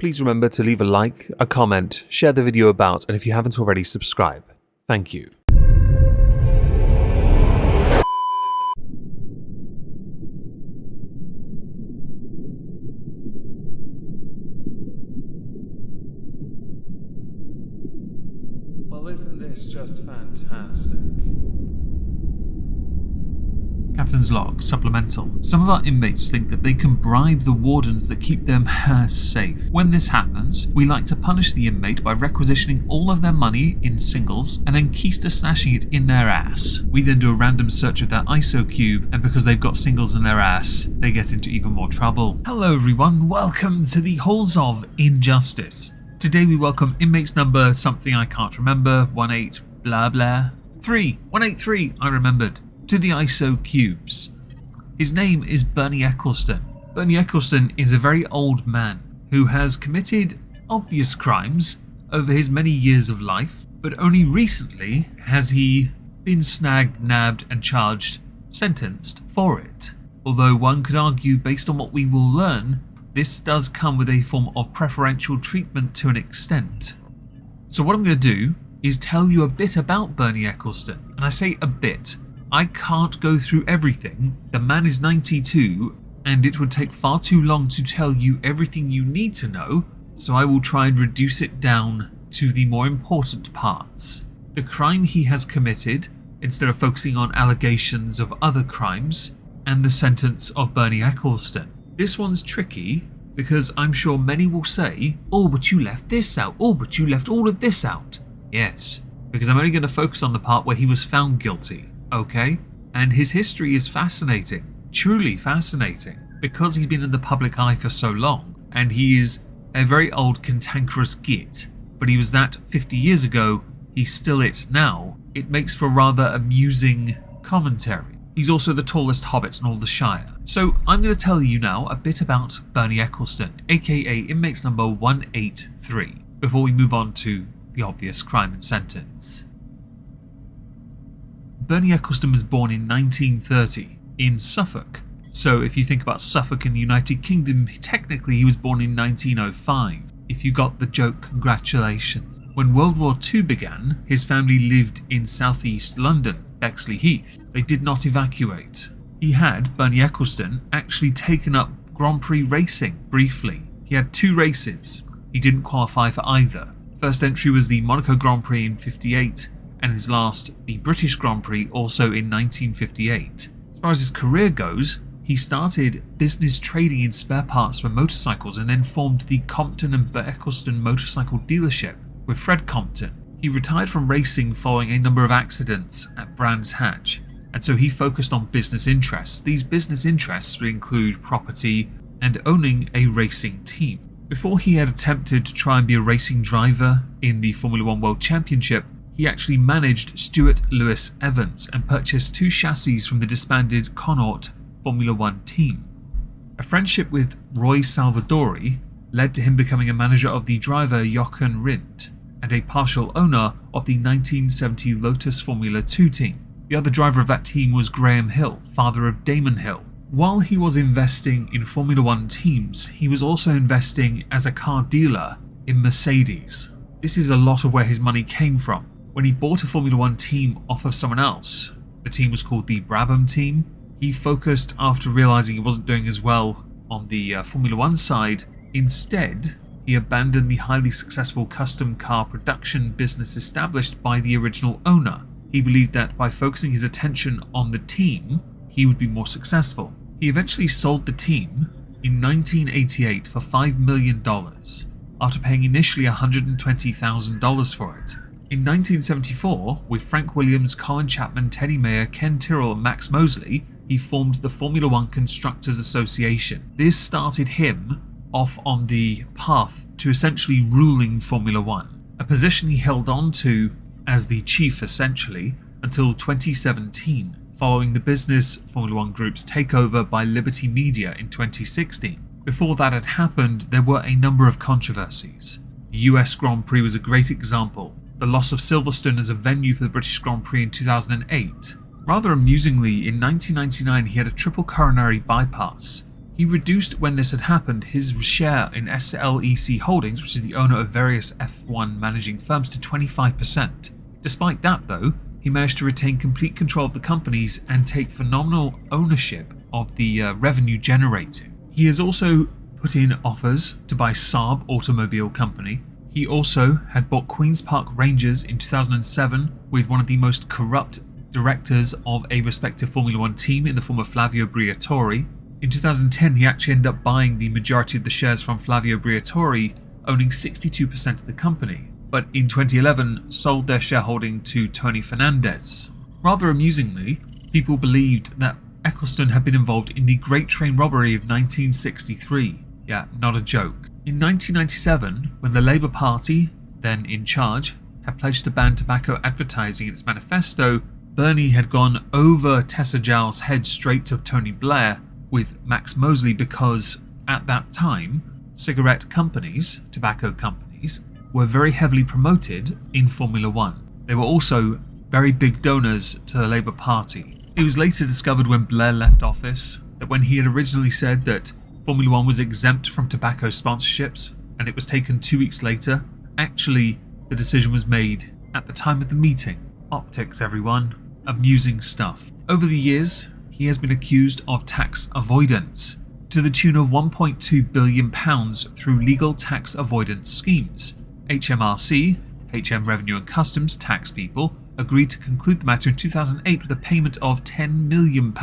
please remember to leave a like, a comment, share the video about, and if you haven't already, subscribe. Thank you. Well, isn't this just fantastic? Captain's log, supplemental. Some of our inmates think that they can bribe the wardens that keep them safe. When this happens, we like to punish the inmate by requisitioning all of their money in singles and then keister snatching it in their ass. We then do a random search of their ISO cube, and because they've got singles in their ass, they get into even more trouble. Hello everyone, welcome to the Halls of Injustice. Today we welcome inmates number something I can't remember, 18 blah blah 3, 183 I remembered, to the ISO cubes. His name is Bernie Ecclestone. Bernie Ecclestone is a very old man who has committed obvious crimes over his many years of life, but only recently has he been snagged, nabbed and charged, sentenced for it. Although one could argue, based on what we will learn, this does come with a form of preferential treatment to an extent. So what I'm going to do is tell you a bit about Bernie Ecclestone, and I say a bit. I can't go through everything. The man is 92 and it would take far too long to tell you everything you need to know, so I will try and reduce it down to the more important parts. The crime he has committed, instead of focusing on allegations of other crimes, and the sentence of Bernie Ecclestone. This one's tricky because I'm sure many will say, oh, but you left this out, oh, but you left all of this out. Yes, because I'm only going to focus on the part where he was found guilty. Okay, and his history is fascinating, truly fascinating, because he's been in the public eye for so long, and he is a very old cantankerous git, but he was that 50 years ago, he's still it now. It makes for rather amusing commentary. He's also the tallest hobbit in all the Shire. So I'm going to tell you now a bit about Bernie Ecclestone, aka inmates number 183, before we move on to the obvious crime and sentence. Bernie Ecclestone was born in 1930 in Suffolk. So if you think about Suffolk in the United Kingdom, technically he was born in 1905. If you got the joke, congratulations. When World War II began, his family lived in southeast London, Bexley Heath. They did not evacuate. He had, Bernie Ecclestone, actually taken up Grand Prix racing briefly. He had 2 races. He didn't qualify for either. First entry was the Monaco Grand Prix in '58, and his last, the British Grand Prix, also in 1958. As far as his career goes, he started business trading in spare parts for motorcycles and then formed the Compton and Ecclestone motorcycle dealership with Fred Compton. He retired from racing following a number of accidents at Brands Hatch, and so he focused on business interests. These business interests would include property and owning a racing team. Before he had attempted to try and be a racing driver in the Formula 1 World Championship, he actually managed Stuart Lewis Evans and purchased 2 chassis from the disbanded Connaught Formula 1 team. A friendship with Roy Salvadori led to him becoming a manager of the driver Jochen Rindt and a partial owner of the 1970 Lotus Formula 2 team. The other driver of that team was Graham Hill, father of Damon Hill. While he was investing in Formula 1 teams, he was also investing as a car dealer in Mercedes. This is a lot of where his money came from. When he bought a Formula 1 team off of someone else, the team was called the Brabham team, he focused after realizing he wasn't doing as well on the Formula 1 side. Instead, he abandoned the highly successful custom car production business established by the original owner. He believed that by focusing his attention on the team, he would be more successful. He eventually sold the team in 1988 for $5 million, after paying initially $120,000 for it. In 1974, with Frank Williams, Colin Chapman, Teddy Mayer, Ken Tyrrell and Max Mosley, he formed the Formula 1 Constructors Association. This started him off on the path to essentially ruling Formula 1, a position he held on to as the chief essentially until 2017, following the business Formula 1 Group's takeover by Liberty Media in 2016. Before that had happened, there were a number of controversies. The US Grand Prix was a great example. The loss of Silverstone as a venue for the British Grand Prix in 2008. Rather amusingly, in 1999 he had a triple coronary bypass, He reduced, when this had happened, his share in SLEC Holdings, which is the owner of various F1 managing firms, to 25%. Despite that, though, he managed to retain complete control of the companies and take phenomenal ownership of the revenue generating. He has also put in offers to buy Saab Automobile Company. He also had bought Queen's Park Rangers in 2007 with one of the most corrupt directors of a respective Formula One team in the form of Flavio Briatore. In 2010, he actually ended up buying the majority of the shares from Flavio Briatore, owning 62% of the company, but in 2011 sold their shareholding to Tony Fernandez. Rather amusingly, people believed that Ecclestone had been involved in the Great Train Robbery of 1963. Yeah, not a joke. In 1997, when the Labour Party, then in charge, had pledged to ban tobacco advertising in its manifesto, Bernie had gone over Tessa Jowell's head straight to Tony Blair with Max Mosley because, at that time, cigarette companies, tobacco companies, were very heavily promoted in Formula One. They were also very big donors to the Labour Party. It was later discovered when Blair left office that when he had originally said that Formula One was exempt from tobacco sponsorships, and it was taken 2 weeks later, actually the decision was made at the time of the meeting. Optics, everyone. Amusing stuff. Over the years, he has been accused of tax avoidance to the tune of £1.2 billion through legal tax avoidance schemes. HMRC, HM Revenue and Customs tax people, agreed to conclude the matter in 2008 with a payment of £10 million.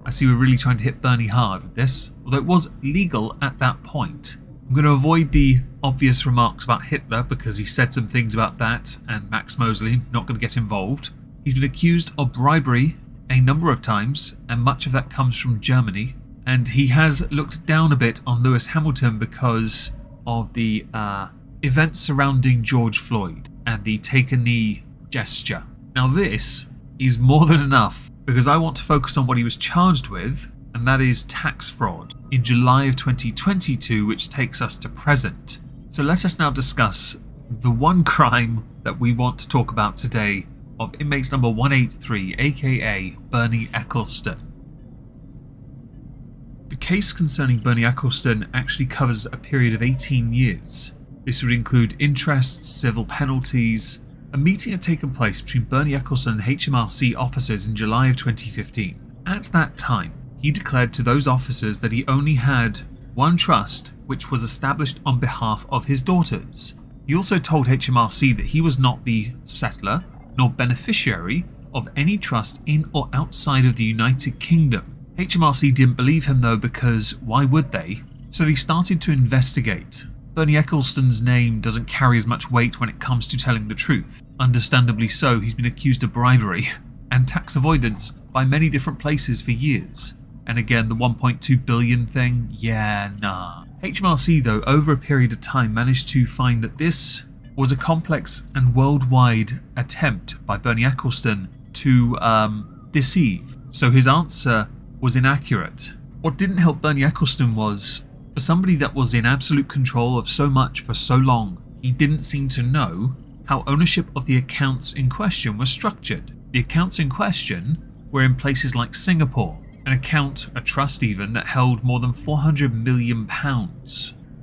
I see we're really trying to hit Bernie hard with this, although it was legal at that point. I'm going to avoid the obvious remarks about Hitler because he said some things about that, and Max Mosley, not going to get involved. He's been accused of bribery a number of times, and much of that comes from Germany, and he has looked down a bit on Lewis Hamilton because of the events surrounding George Floyd and the take a knee gesture. Now this is more than enough because I want to focus on what he was charged with, and that is tax fraud in July of 2022, which takes us to present. So let us now discuss the one crime that we want to talk about today of inmates number 183, aka Bernie Ecclestone. The case concerning Bernie Ecclestone actually covers a period of 18 years. This would include interests, civil penalties. A meeting had taken place between Bernie Ecclestone and HMRC officers in July of 2015. At that time, he declared to those officers that he only had one trust, which was established on behalf of his daughters. He also told HMRC that he was not the settler nor beneficiary of any trust in or outside of the United Kingdom. HMRC didn't believe him though, because why would they? So they started to investigate. Bernie Ecclestone's name doesn't carry as much weight when it comes to telling the truth. Understandably so, he's been accused of bribery and tax avoidance by many different places for years. And again, the 1.2 billion thing, yeah, nah. HMRC though, over a period of time, managed to find that this was a complex and worldwide attempt by Bernie Ecclestone to deceive. So his answer was inaccurate. What didn't help Bernie Ecclestone was, for somebody that was in absolute control of so much for so long, he didn't seem to know how ownership of the accounts in question was structured. The accounts in question were in places like Singapore, an account, a trust even, that held more than £400 million.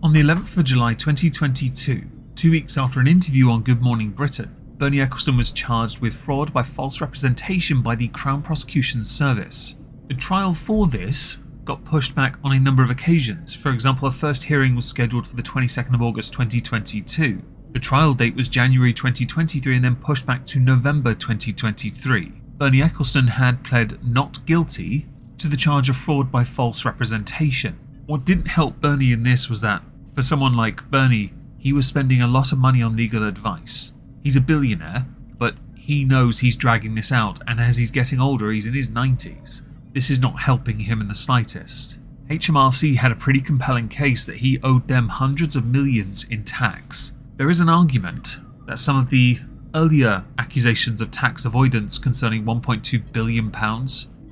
On the 11th of July 2022, 2 weeks after an interview on Good Morning Britain, Bernie Ecclestone was charged with fraud by false representation by the Crown Prosecution Service. The trial for this got pushed back on a number of occasions. For example, a first hearing was scheduled for the 22nd of August 2022. The trial date was January 2023 and then pushed back to November 2023. Bernie Ecclestone had pled not guilty to the charge of fraud by false representation. What didn't help Bernie in this was that, for someone like Bernie, he was spending a lot of money on legal advice. He's a billionaire, but he knows he's dragging this out, and as he's getting older, he's in his 90s. This is not helping him in the slightest. HMRC had a pretty compelling case that he owed them hundreds of millions in tax. There is an argument that some of the earlier accusations of tax avoidance concerning £1.2 billion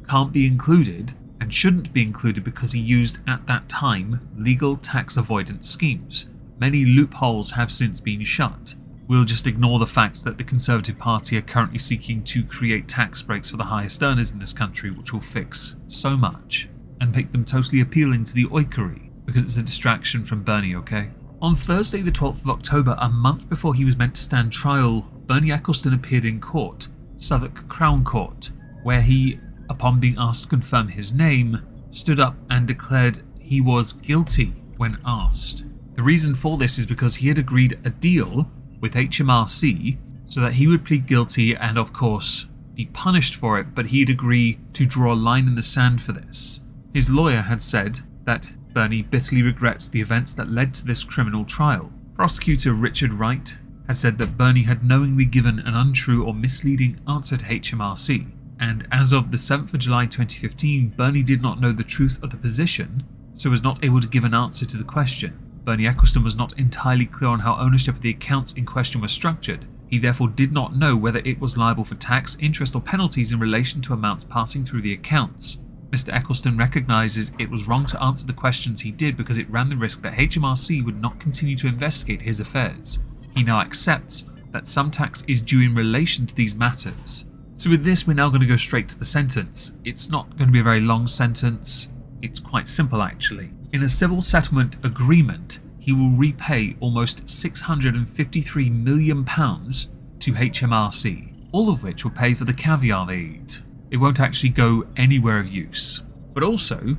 can't be included and shouldn't be included because he used at that time legal tax avoidance schemes. Many loopholes have since been shut. We'll just ignore the fact that the Conservative Party are currently seeking to create tax breaks for the highest earners in this country, which will fix so much. and make them totally appealing to the oikory, because it's a distraction from Bernie, okay? On Thursday the 12th of October, a month before he was meant to stand trial, Bernie Ecclestone appeared in court, Southwark Crown Court, where he, upon being asked to confirm his name, stood up and declared he was guilty when asked. The reason for this is because he had agreed a deal with HMRC so that he would plead guilty and, of course, be punished for it, but he'd agree to draw a line in the sand for this. His lawyer had said that Bernie bitterly regrets the events that led to this criminal trial. Prosecutor Richard Wright had said that Bernie had knowingly given an untrue or misleading answer to HMRC, and as of the 7th of July 2015, Bernie did not know the truth of the position, so was not able to give an answer to the question. Bernie Ecclestone was not entirely clear on how ownership of the accounts in question was structured. He therefore did not know whether it was liable for tax, interest or penalties in relation to amounts passing through the accounts. Mr. Ecclestone recognises it was wrong to answer the questions he did because it ran the risk that HMRC would not continue to investigate his affairs. He now accepts that some tax is due in relation to these matters. So with this, we're now going to go straight to the sentence. It's not going to be a very long sentence. It's quite simple actually. In a civil settlement agreement, he will repay almost £653 million to HMRC, all of which will pay for the caviar they eat. It won't actually go anywhere of use. But also,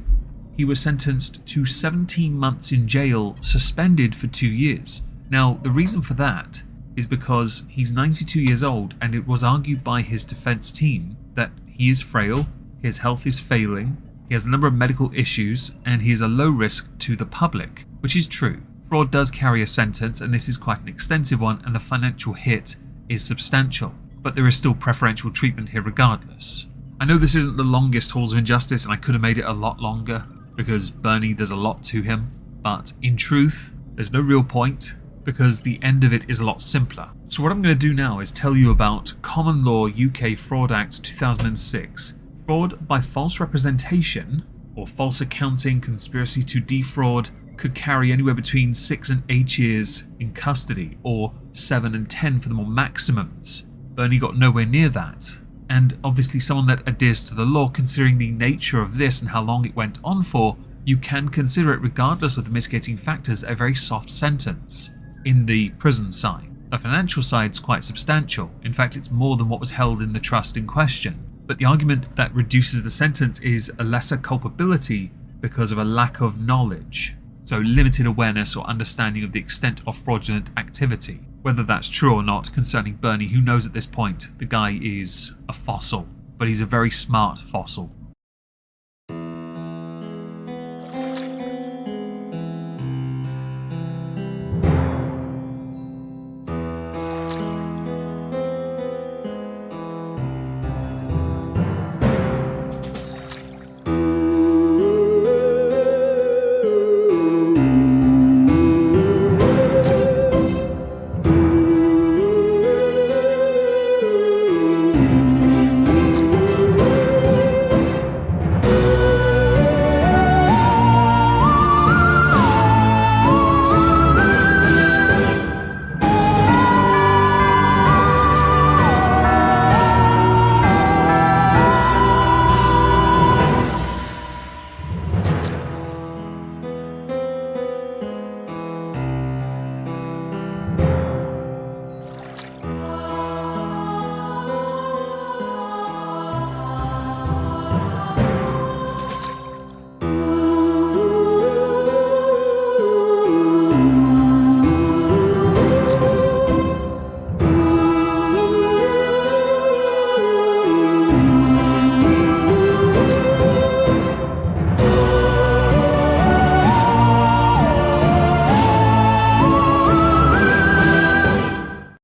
he was sentenced to 17 months in jail, suspended for 2 years. Now, the reason for that is because he's 92 years old, and it was argued by his defense team that he is frail, his health is failing, he has a number of medical issues, and he is a low risk to the public, which is true. Fraud does carry a sentence, and this is quite an extensive one, and the financial hit is substantial, but there is still preferential treatment here regardless. I know this isn't the longest Halls of Injustice, and I could have made it a lot longer, because Bernie, there's a lot to him, but in truth, there's no real point, because the end of it is a lot simpler. So what I'm going to do now is tell you about Common Law UK Fraud Act 2006. Fraud by false representation, or false accounting, conspiracy to defraud, could carry anywhere between 6 and 8 years in custody, or 7 and 10 for the more maximums. Bernie got nowhere near that. And obviously someone that adheres to the law, considering the nature of this and how long it went on for, you can consider it, regardless of the mitigating factors, a very soft sentence in the prison side. The financial side's quite substantial. In fact, it's more than what was held in the trust in question. But the argument that reduces the sentence is a lesser culpability because of a lack of knowledge. So limited awareness or understanding of the extent of fraudulent activity. Whether that's true or not concerning Bernie, who knows at this point? The guy is a fossil, but he's a very smart fossil.